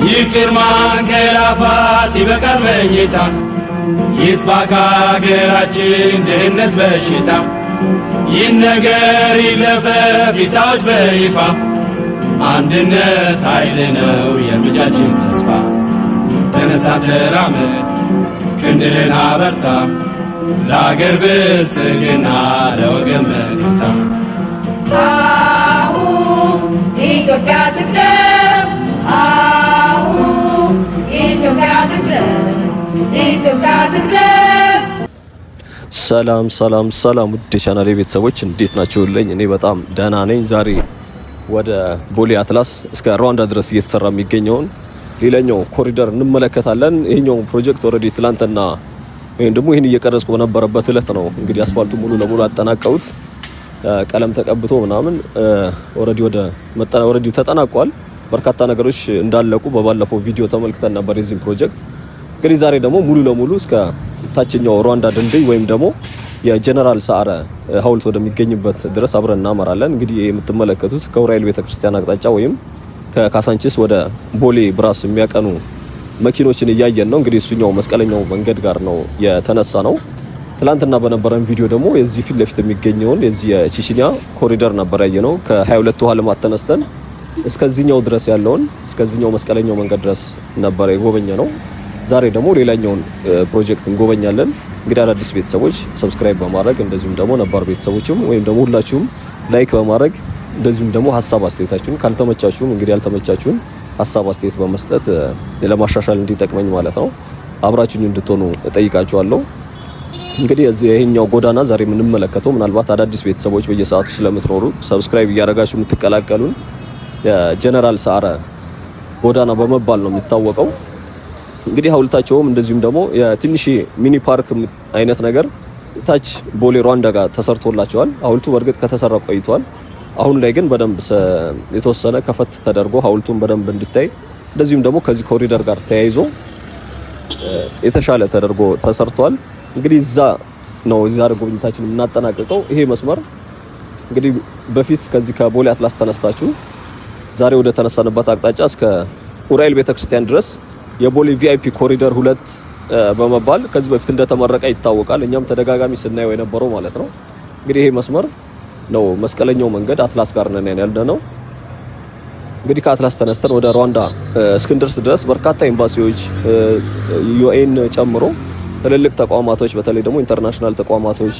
ይቅር ማንቀላፋት ይበቃል መኝታ ይጥፋ ከአገራችን ድህነት በሽታ ይነገር ይለፈፍ ይታወጅ በይፋ አንድነት ኃይል ነው የልጃችን ተስፋ ተነሳ ተራመድ ክንድህን አበርታ ለአገር ብልጽግና ለወገን መከታ አሁን ኢትዮጵያ ትቅደም አሁን ኢትዮጵያ ትቅደም ኢትዮጵያ ትቅደም። ሰላም ሰላም ሰላም ውድ የቻናሌ ቤተሰቦች እንዴት ናችሁልኝ? እኔ በጣም ደህና ነኝ። ዛሬ ወደ ቦሌ አትላስ እስከ ሩዋንዳ ድረስ እየተሰራ የሚገኘውን ሌላኛው ኮሪደር እንመለከታለን። ይሄኛው ፕሮጀክት ኦሬዲ ትላንትና ወይም ደግሞ ይሄን እየቀረጽኩ በነበረበት እለት ነው እንግዲህ አስፋልቱ ሙሉ ለሙሉ አጠናቀውት ቀለም ተቀብቶ ምናምን ኦሬዲ ተጠናቋል። በርካታ ነገሮች እንዳለቁ በባለፈው ቪዲዮ ተመልክተን ነበር የዚህ ፕሮጀክት። እንግዲህ ዛሬ ደግሞ ሙሉ ለሙሉ እስከ ታችኛው ሩዋንዳ ድልድይ ወይም ደግሞ የጀነራል ሰዓረ ሐውልት ወደሚገኝበት ድረስ አብረን እናመራለን። እንግዲህ የምትመለከቱት ከኡራኤል ቤተክርስቲያን አቅጣጫ ወይም ከካሳንቺስ ወደ ቦሌ ብራስ የሚያቀኑ መኪኖችን እያየን ነው። እንግዲህ እሱኛው መስቀለኛው መንገድ ጋር ነው የተነሳ ነው። ትላንትና በነበረን ቪዲዮ ደግሞ የዚህ ፊት ለፊት የሚገኘውን የዚህ የቺቺኒያ ኮሪደር ነበር ያየነው። ከ22 ውሃ ልማት ተነስተን እስከዚህኛው ድረስ ያለውን እስከዚህኛው መስቀለኛው መንገድ ድረስ ነበር የጎበኘ ነው። ዛሬ ደግሞ ሌላኛውን ፕሮጀክት እንጎበኛለን። እንግዲህ አዳዲስ ቤተሰቦች ሰብስክራይብ በማድረግ እንደዚሁም ደግሞ ነባር ቤተሰቦችም ወይም ደግሞ ሁላችሁም ላይክ በማድረግ እንደዚሁም ደግሞ ሀሳብ አስተያየታችሁን ካልተመቻችሁም እንግዲህ ያልተመቻችሁን ሀሳብ አስተያየት በመስጠት ለማሻሻል እንዲጠቅመኝ ማለት ነው አብራችሁኝ እንድትሆኑ እጠይቃችኋለሁ። እንግዲህ ይሄኛው ጎዳና ዛሬ የምንመለከተው ምናልባት አዳዲስ ቤተሰቦች በየሰዓቱ ስለምትኖሩ ሰብስክራይብ እያደረጋችሁ የምትቀላቀሉን የጀነራል ሰዓረ ጎዳና በመባል ነው የሚታወቀው። እንግዲህ ሐውልታቸውም እንደዚሁም ደግሞ የትንሽ ሚኒ ፓርክ አይነት ነገር ታች ቦሌ ሩዋንዳ ጋር ተሰርቶላቸዋል። ሐውልቱ በእርግጥ ከተሰራ ቆይቷል። አሁን ላይ ግን በደንብ የተወሰነ ከፈት ተደርጎ ሐውልቱን በደንብ እንዲታይ እንደዚሁም ደግሞ ከዚህ ኮሪደር ጋር ተያይዞ የተሻለ ተደርጎ ተሰርቷል። እንግዲህ እዛ ነው ዛሬ ጉብኝታችን የምናጠናቀቀው። ይሄ መስመር እንግዲህ በፊት ከዚህ ከቦሌ አትላስ ተነስታችሁ ዛሬ ወደ ተነሳንበት አቅጣጫ እስከ ኡራኤል ቤተክርስቲያን ድረስ የቦሌ ቪአይፒ ኮሪደር 2 በመባል ከዚህ በፊት እንደተመረቀ ይታወቃል። እኛም ተደጋጋሚ ስናየው የነበረው ማለት ነው። እንግዲህ ይሄ መስመር ነው መስቀለኛው መንገድ አትላስ ጋር ነን ያለነው። እንግዲህ ከአትላስ ተነስተን ወደ ሩዋንዳ እስክንደርስ ድረስ በርካታ ኤምባሲዎች ዩኤን ጨምሮ ትልልቅ ተቋማቶች በተለይ ደግሞ ኢንተርናሽናል ተቋማቶች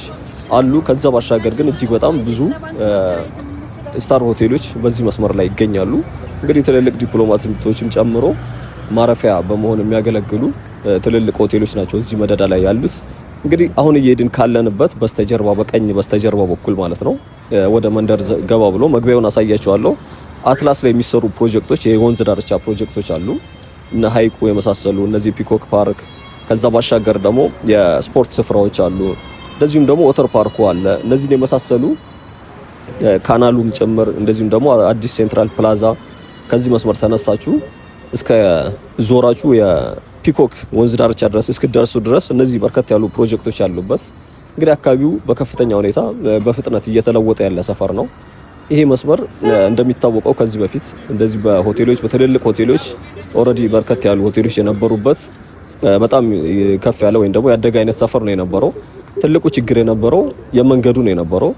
አሉ። ከዛ ባሻገር ግን እጅግ በጣም ብዙ ስታር ሆቴሎች በዚህ መስመር ላይ ይገኛሉ። እንግዲህ ትልልቅ ዲፕሎማቶችም ጨምሮ ማረፊያ በመሆን የሚያገለግሉ ትልልቅ ሆቴሎች ናቸው እዚህ መደዳ ላይ ያሉት። እንግዲህ አሁን እየሄድን ካለንበት በስተጀርባ በቀኝ በስተጀርባ በኩል ማለት ነው ወደ መንደር ገባ ብሎ መግቢያውን አሳያችኋለሁ። አትላስ ላይ የሚሰሩ ፕሮጀክቶች የወንዝ ዳርቻ ፕሮጀክቶች አሉ እና ሀይቁ የመሳሰሉ እነዚህ ፒኮክ ፓርክ፣ ከዛ ባሻገር ደግሞ የስፖርት ስፍራዎች አሉ። እንደዚሁም ደግሞ ወተር ፓርኩ አለ። እነዚህን የመሳሰሉ ካናሉም ጭምር እንደዚሁም ደግሞ አዲስ ሴንትራል ፕላዛ ከዚህ መስመር ተነስታችሁ እስከ ዞራችሁ የፒኮክ ወንዝ ዳርቻ ድረስ እስክደርሱ ድረስ እነዚህ በርከት ያሉ ፕሮጀክቶች ያሉበት እንግዲህ አካባቢው በከፍተኛ ሁኔታ በፍጥነት እየተለወጠ ያለ ሰፈር ነው። ይሄ መስመር እንደሚታወቀው ከዚህ በፊት እንደዚህ በሆቴሎች በትልልቅ ሆቴሎች ኦሬዲ በርከት ያሉ ሆቴሎች የነበሩበት በጣም ከፍ ያለ ወይም ደግሞ ያደገ አይነት ሰፈር ነው የነበረው። ትልቁ ችግር የነበረው የመንገዱ ነው የነበረው።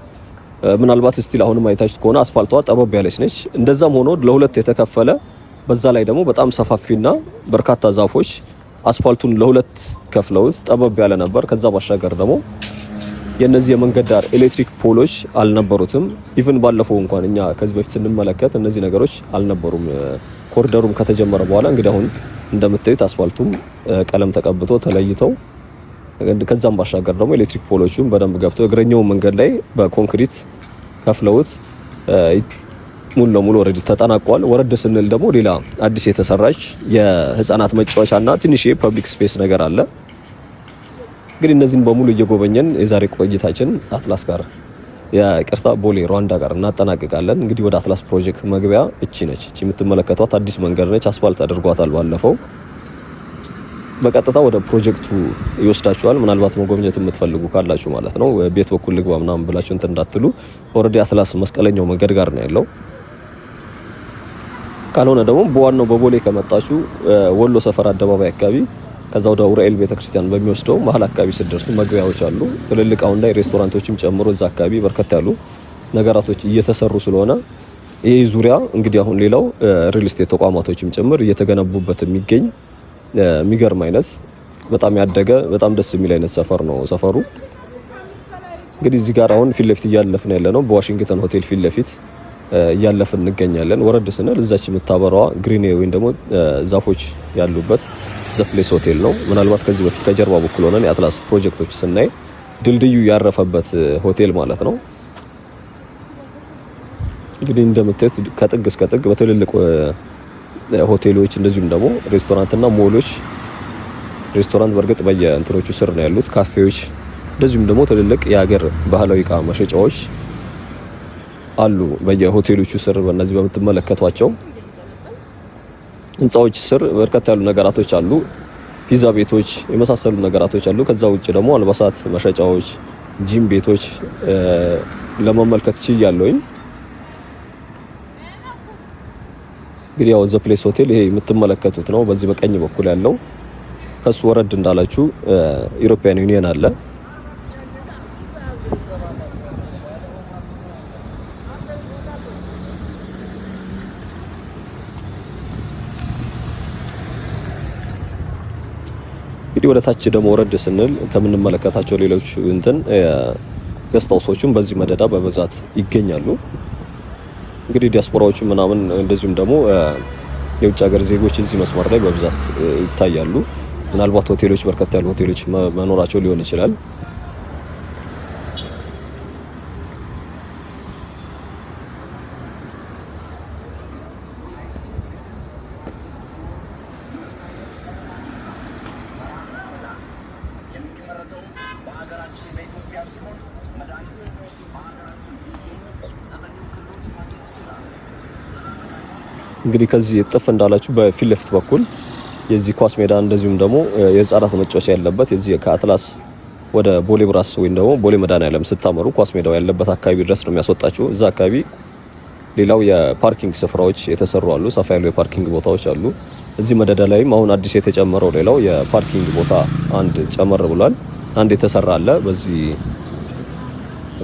ምናልባት ስቲል አሁንም አይታችሁት ከሆነ አስፋልቷ ጠበብ ያለች ነች። እንደዛም ሆኖ ለሁለት የተከፈለ በዛ ላይ ደግሞ በጣም ሰፋፊና በርካታ ዛፎች አስፋልቱን ለሁለት ከፍለውት ጠበብ ያለ ነበር። ከዛ ባሻገር ደግሞ የነዚህ የመንገድ ዳር ኤሌክትሪክ ፖሎች አልነበሩትም። ኢቭን ባለፈው እንኳን እኛ ከዚህ በፊት ስንመለከት እነዚህ ነገሮች አልነበሩም። ኮሪደሩም ከተጀመረ በኋላ እንግዲህ አሁን እንደምታዩት አስፋልቱም ቀለም ተቀብቶ ተለይተው ከዛም ባሻገር ደግሞ ኤሌክትሪክ ፖሎቹም በደንብ ገብተው እግረኛው መንገድ ላይ በኮንክሪት ከፍለውት ሙሉ ለሙሉ ኦሬዲ ተጠናቋል። ወረድ ስንል ደግሞ ሌላ አዲስ የተሰራች የህፃናት መጫወቻና ትንሽ የፐብሊክ ስፔስ ነገር አለ። እንግዲህ እነዚህን በሙሉ እየጎበኘን የዛሬ ቆይታችን አትላስ ጋር የቅርታ ቦሌ ሩዋንዳ ጋር እናጠናቅቃለን። እንግዲህ ወደ አትላስ ፕሮጀክት መግቢያ እቺ ነች። እቺ የምትመለከቷት አዲስ መንገድ ነች። አስፋልት አድርጓታል ባለፈው። በቀጥታ ወደ ፕሮጀክቱ ይወስዳችኋል። ምናልባት መጎብኘት የምትፈልጉ ካላችሁ ማለት ነው። ቤት በኩል ልግባ ምናምን ብላችሁ እንትን እንዳትሉ። ኦልሬዲ አትላስ መስቀለኛው መንገድ ጋር ነው ያለው። ካልሆነ ደግሞ በዋናው በቦሌ ከመጣችሁ ወሎ ሰፈር አደባባይ አካባቢ ከዛ ወደ ኡራኤል ቤተክርስቲያን በሚወስደው መሀል አካባቢ ስደርሱ መግቢያዎች አሉ። ትልልቅ አሁን ላይ ሬስቶራንቶችም ጨምሮ እዛ አካባቢ በርከት ያሉ ነገራቶች እየተሰሩ ስለሆነ ይሄ ዙሪያ እንግዲህ አሁን ሌላው ሪል ስቴት ተቋማቶችም ጭምር እየተገነቡበት የሚገኝ የሚገርም አይነት በጣም ያደገ በጣም ደስ የሚል አይነት ሰፈር ነው ሰፈሩ። እንግዲህ እዚህ ጋር አሁን ፊት ለፊት እያለፍን ያለ ነው በዋሽንግተን ሆቴል ፊት ለፊት እያለፍን እንገኛለን። ወረድ ስንል እዛች የምታበራዋ ግሪን ወይም ደግሞ ዛፎች ያሉበት ዘ ፕሌስ ሆቴል ነው። ምናልባት ከዚህ በፊት ከጀርባ በኩል ሆነን የአትላስ ፕሮጀክቶች ስናይ ድልድዩ ያረፈበት ሆቴል ማለት ነው። እንግዲህ እንደምታዩት ከጥግ እስከ ጥግ በትልልቅ ሆቴሎች እንደዚሁም ደግሞ ሬስቶራንትና ሞሎች፣ ሬስቶራንት በእርግጥ በየእንትኖቹ ስር ነው ያሉት፣ ካፌዎች እንደዚሁም ደግሞ ትልልቅ የሀገር ባህላዊ እቃ መሸጫዎች አሉ በየሆቴሎቹ ስር። በእነዚህ በምትመለከቷቸው ህንጻዎች ስር በርከት ያሉ ነገራቶች አሉ። ፒዛ ቤቶች የመሳሰሉ ነገራቶች አሉ። ከዛ ውጭ ደግሞ አልባሳት መሸጫዎች፣ ጂም ቤቶች ለመመልከት ችያለሁኝ። እንግዲህ ያው ዘ ፕሌስ ሆቴል ይሄ የምትመለከቱት ነው። በዚህ በቀኝ በኩል ያለው ከሱ ወረድ እንዳላችሁ ኢሮፒያን ዩኒየን አለ። እንግዲህ ወደ ታች ደግሞ ወረድ ስንል ከምንመለከታቸው ሌሎች ገስት ሃውሶችም በዚህ መደዳ በብዛት ይገኛሉ። እንግዲህ ዲያስፖራዎቹ ምናምን እንደዚሁም ደግሞ የውጭ ሀገር ዜጎች እዚህ መስመር ላይ በብዛት ይታያሉ። ምናልባት ሆቴሎች በርከት ያሉ ሆቴሎች መኖራቸው ሊሆን ይችላል። እንግዲህ ከዚህ ጥፍ እንዳላችሁ በፊት ለፊት በኩል የዚህ ኳስ ሜዳ እንደዚሁም ደግሞ የህፃናት መጫወቻ ያለበት የዚህ ከአትላስ ወደ ቦሌ ብራስ ወይም ደግሞ ቦሌ መድኃኔዓለም ስታመሩ ኳስ ሜዳው ያለበት አካባቢ ድረስ ነው የሚያስወጣችሁ። እዛ አካባቢ ሌላው የፓርኪንግ ስፍራዎች የተሰሩ አሉ፣ ሰፋ ያሉ የፓርኪንግ ቦታዎች አሉ። እዚህ መደዳ ላይም አሁን አዲስ የተጨመረው ሌላው የፓርኪንግ ቦታ አንድ ጨመር ብሏል። አንድ የተሰራ አለ በዚህ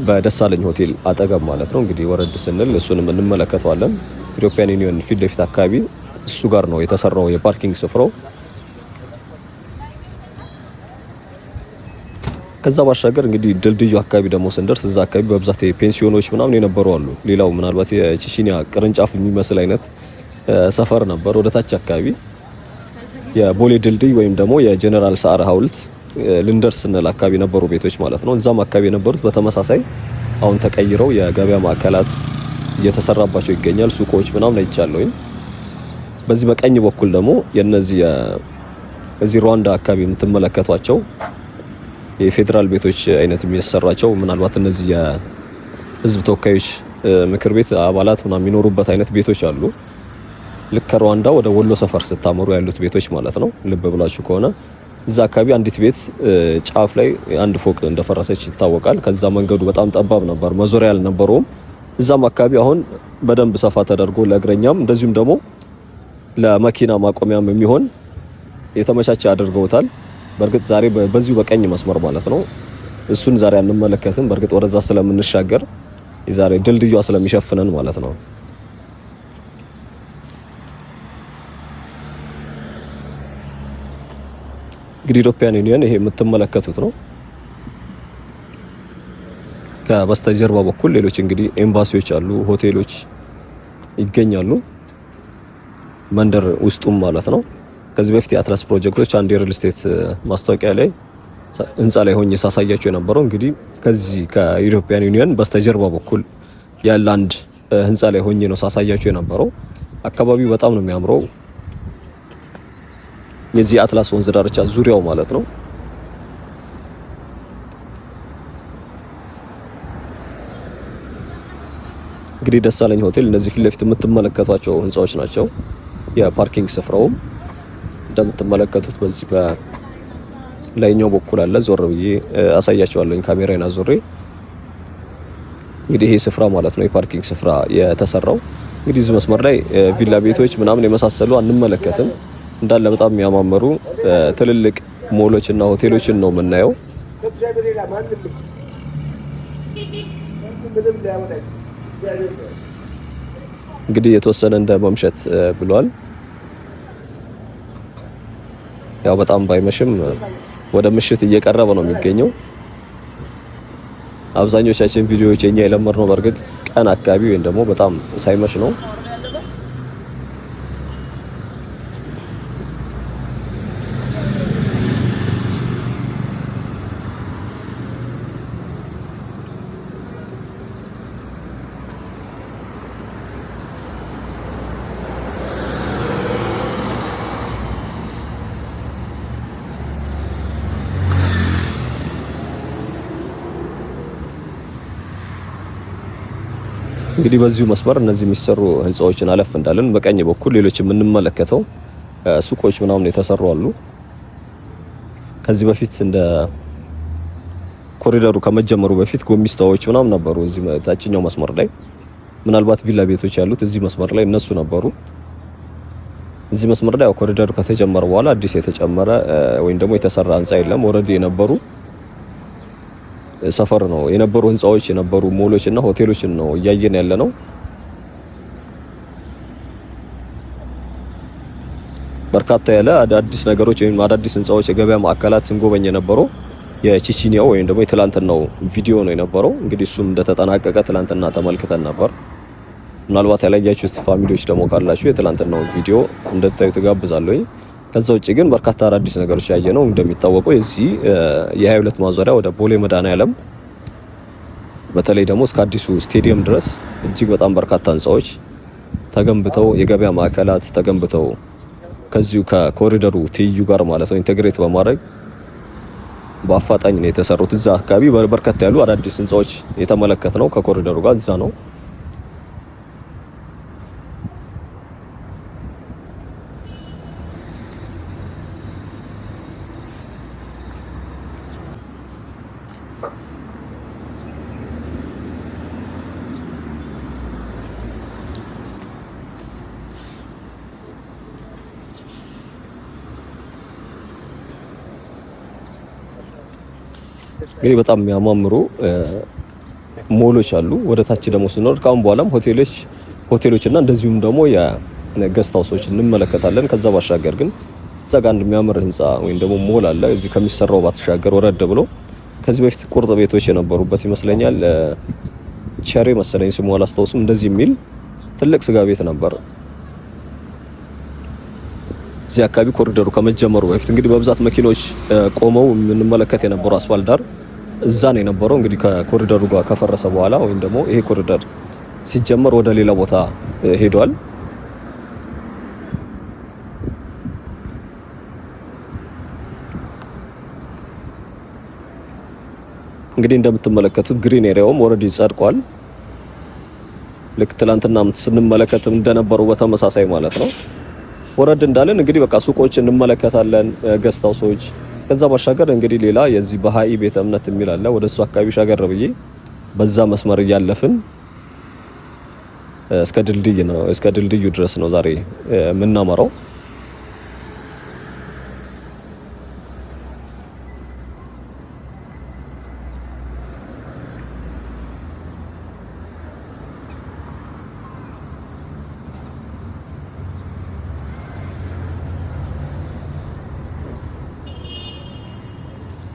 በደሳለኝ ሆቴል አጠገብ ማለት ነው። እንግዲህ ወረድ ስንል እሱንም እንመለከተዋለን። ኢሮፒያን ዩኒየን ፊት ለፊት አካባቢ እሱ ጋር ነው የተሰራው የፓርኪንግ ስፍራው። ከዛ ባሻገር እንግዲህ ድልድዩ አካባቢ ደግሞ ስንደርስ እዛ አካባቢ በብዛት ፔንሲዮኖች ምናምን የነበሩ አሉ። ሌላው ምናልባት የቺቺኒያ ቅርንጫፍ የሚመስል አይነት ሰፈር ነበር። ወደ ታች አካባቢ የቦሌ ድልድይ ወይም ደግሞ የጀነራል ሰዓረ ሐውልት ልንደርስ ስንል አካባቢ የነበሩ ቤቶች ማለት ነው። እዛም አካባቢ የነበሩት በተመሳሳይ አሁን ተቀይረው የገበያ ማዕከላት እየተሰራባቸው ይገኛል። ሱቆች ምናምን አይቻለሁኝ። በዚህ በቀኝ በኩል ደግሞ የነዚህ እዚህ ሩዋንዳ አካባቢ የምትመለከቷቸው የፌዴራል ቤቶች አይነት የሚሰራቸው ምናልባት እነዚህ የህዝብ ተወካዮች ምክር ቤት አባላት ምናምን የሚኖሩበት አይነት ቤቶች አሉ። ልክ ከሩዋንዳ ወደ ወሎ ሰፈር ስታመሩ ያሉት ቤቶች ማለት ነው። ልብ ብላችሁ ከሆነ እዛ አካባቢ አንዲት ቤት ጫፍ ላይ አንድ ፎቅ እንደፈረሰች ይታወቃል። ከዛ መንገዱ በጣም ጠባብ ነበር፣ መዞሪያ አልነበረውም። እዛም አካባቢ አሁን በደንብ ሰፋ ተደርጎ ለእግረኛም እንደዚሁም ደግሞ ለመኪና ማቆሚያም የሚሆን የተመቻቸ አድርገውታል። በእርግጥ ዛሬ በዚሁ በቀኝ መስመር ማለት ነው እሱን ዛሬ አንመለከትም። በእርግጥ ወደዛ ስለምንሻገር የዛሬ ድልድዩዋ ስለሚሸፍነን ማለት ነው። እንግዲህ ኢሮፒያን ዩኒየን ይሄ የምትመለከቱት ነው። ከበስተጀርባ በኩል ሌሎች እንግዲህ ኤምባሲዎች አሉ፣ ሆቴሎች ይገኛሉ መንደር ውስጡም ማለት ነው። ከዚህ በፊት የአትላስ ፕሮጀክቶች አንድ የሪል ስቴት ማስታወቂያ ላይ ህንፃ ላይ ሆኜ ሳሳያቸው የነበረው እንግዲህ ከዚህ ከኢሮፒያን ዩኒየን በስተጀርባ በኩል ያለ አንድ ህንፃ ላይ ሆኜ ነው ሳሳያቸው የነበረው። አካባቢው በጣም ነው የሚያምረው። የዚህ አትላስ ወንዝ ዳርቻ ዙሪያው ማለት ነው እንግዲህ ደሳለኝ ሆቴል እነዚህ ፊት ለፊት የምትመለከቷቸው ህንጻዎች ናቸው። የፓርኪንግ ስፍራውም እንደምትመለከቱት በዚህ በላይኛው በኩል አለ። ዞር ብዬ አሳያቸዋለሁ ካሜራዬን አዞሬ። እንግዲህ ይሄ ስፍራ ማለት ነው የፓርኪንግ ስፍራ የተሰራው። እንግዲህ እዚህ መስመር ላይ ቪላ ቤቶች ምናምን የመሳሰሉ አንመለከትም። እንዳለ በጣም የሚያማምሩ ትልልቅ ሞሎች እና ሆቴሎችን ነው የምናየው። እንግዲህ የተወሰነ እንደ መምሸት ብሏል። ያው በጣም ባይመሽም ወደ ምሽት እየቀረበ ነው የሚገኘው። አብዛኞቻችን ቪዲዮዎች የኛ የለመድነው በእርግጥ ቀን አካባቢ ወይም ደግሞ በጣም ሳይመሽ ነው። እንግዲህ በዚሁ መስመር እነዚህ የሚሰሩ ህንጻዎችን አለፍ እንዳለን በቀኝ በኩል ሌሎች የምንመለከተው ሱቆች ምናምን የተሰሩ አሉ። ከዚህ በፊት እንደ ኮሪደሩ ከመጀመሩ በፊት ጎሚስታዎች ምናምን ነበሩ እዚህ ታችኛው መስመር ላይ። ምናልባት ቪላ ቤቶች ያሉት እዚህ መስመር ላይ እነሱ ነበሩ። እዚህ መስመር ላይ ኮሪደሩ ከተጀመረ በኋላ አዲስ የተጨመረ ወይም ደግሞ የተሰራ ህንጻ የለም። ኦሬዲ የነበሩ ሰፈር ነው የነበሩ ህንጻዎች የነበሩ ሞሎች እና ሆቴሎችን ነው እያየን ያለ ነው። በርካታ ያለ አዳዲስ ነገሮች ወይም አዳዲስ ህንጻዎች የገበያ ማዕከላት ስንጎበኝ የነበረው የቺቺኒያው ወይም ደግሞ የትላንትናው ቪዲዮ ነው የነበረው። እንግዲህ እሱም እንደተጠናቀቀ ትላንትና ተመልክተን ነበር። ምናልባት ያላያችሁት ፋሚሊዎች ደግሞ ካላችሁ የትላንትናው ቪዲዮ እንድታዩ ተጋብዛለሁ። ከዛ ውጪ ግን በርካታ አዳዲስ ነገሮች ያየ ነው። እንደሚታወቀው የዚህ የ22 ማዞሪያ ወደ ቦሌ መድኃኔዓለም በተለይ ደግሞ እስከ አዲሱ ስቴዲየም ድረስ እጅግ በጣም በርካታ ህንጻዎች ተገንብተው የገበያ ማዕከላት ተገንብተው ከዚሁ ከኮሪደሩ ትይዩ ጋር ማለት ነው ኢንተግሬት በማድረግ በአፋጣኝ ነው የተሰሩት። እዛ አካባቢ በርከት ያሉ አዳዲስ ህንጻዎች የተመለከት ነው ከኮሪደሩ ጋር እዛ ነው። እንግዲህ በጣም የሚያማምሩ ሞሎች አሉ። ወደ ታች ደግሞ ስንወርድ ካሁን በኋላም ሆቴሎችና እንደዚሁም ደግሞ የገስት ሃውሶች እንመለከታለን። ከዛ ባሻገር ግን እዛ ጋር አንድ የሚያምር ህንጻ ወይም ደግሞ ሞል አለ። እዚህ ከሚሰራው ባሻገር ወረድ ብሎ ከዚህ በፊት ቁርጥ ቤቶች የነበሩበት ይመስለኛል ቸሬ መሰለኝ ስሙ አላስታውስም። እንደዚህ የሚል ትልቅ ስጋ ቤት ነበር እዚህ አካባቢ ኮሪደሩ ከመጀመሩ በፊት። እንግዲህ በብዛት መኪኖች ቆመው የምንመለከት የነበረው አስፋልት ዳር እዛ ነው የነበረው። እንግዲህ ከኮሪደሩ ጋር ከፈረሰ በኋላ ወይም ደግሞ ይሄ ኮሪደር ሲጀመር ወደ ሌላ ቦታ ሄዷል። እንግዲህ እንደምትመለከቱት ግሪን ኤሪያውም ኦሬዲ ጸድቋል። ልክ ትላንትና ስንመለከት እንደነበረው በተመሳሳይ ማለት ነው። ወረድ እንዳለን እንግዲህ በቃ ሱቆች እንመለከታለን፣ ገስት ሃውሶች። ከዛ ባሻገር እንግዲህ ሌላ የዚህ በሃኢ ቤተ እምነት የሚል አለ። ወደሱ አካባቢ ሻገር ብዬ በዛ መስመር እያለፍን እስከ ድልድዩ ድረስ ነው ዛሬ የምናመራው።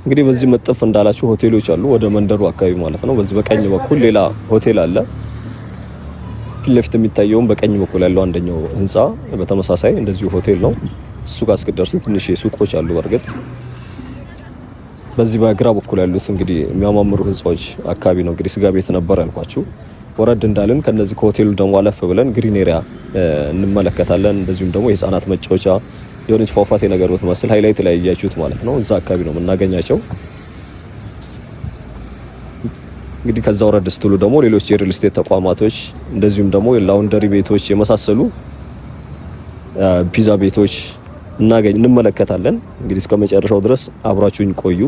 እንግዲህ በዚህ መጥፍ እንዳላችሁ ሆቴሎች አሉ ወደ መንደሩ አካባቢ ማለት ነው። በዚህ በቀኝ በኩል ሌላ ሆቴል አለ። ፊት ለፊት የሚታየውም በቀኝ በኩል ያለው አንደኛው ህንጻ በተመሳሳይ እንደዚሁ ሆቴል ነው። እሱ ጋር እስከደርሱ ትንሽ ሱቆች አሉ። በርግጥ በዚህ በግራ በኩል ያሉት እንግዲህ የሚያማምሩ ህንጻዎች አካባቢ ነው። እንግዲህ ስጋ ቤት ነበር ያልኳችሁ። ወረድ እንዳልን ከነዚህ ከሆቴሉ ደግሞ አለፍ ብለን ግሪን ኤሪያ እንመለከታለን። እንደዚሁም ደግሞ የህፃናት መጫወቻ የሆነች ፏፏቴ ነገር በተመስል ሃይላይት ላይ ያያችሁት ማለት ነው። እዛ አካባቢ ነው የምናገኛቸው። እንግዲህ ከዛ ወረድ ስትሉ ደግሞ ሌሎች የሪል ስቴት ተቋማቶች እንደዚሁም ደግሞ የላውንደሪ ቤቶች የመሳሰሉ ፒዛ ቤቶች እንመለከታለን። እንግዲህ እስከ መጨረሻው ድረስ አብራችሁኝ ቆዩ።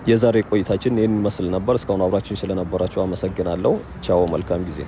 የዛሬ ቆይታችን ይህን መስል ነበር። እስካሁን አብራችን ስለነበራችሁ አመሰግናለሁ። ቻው፣ መልካም ጊዜ።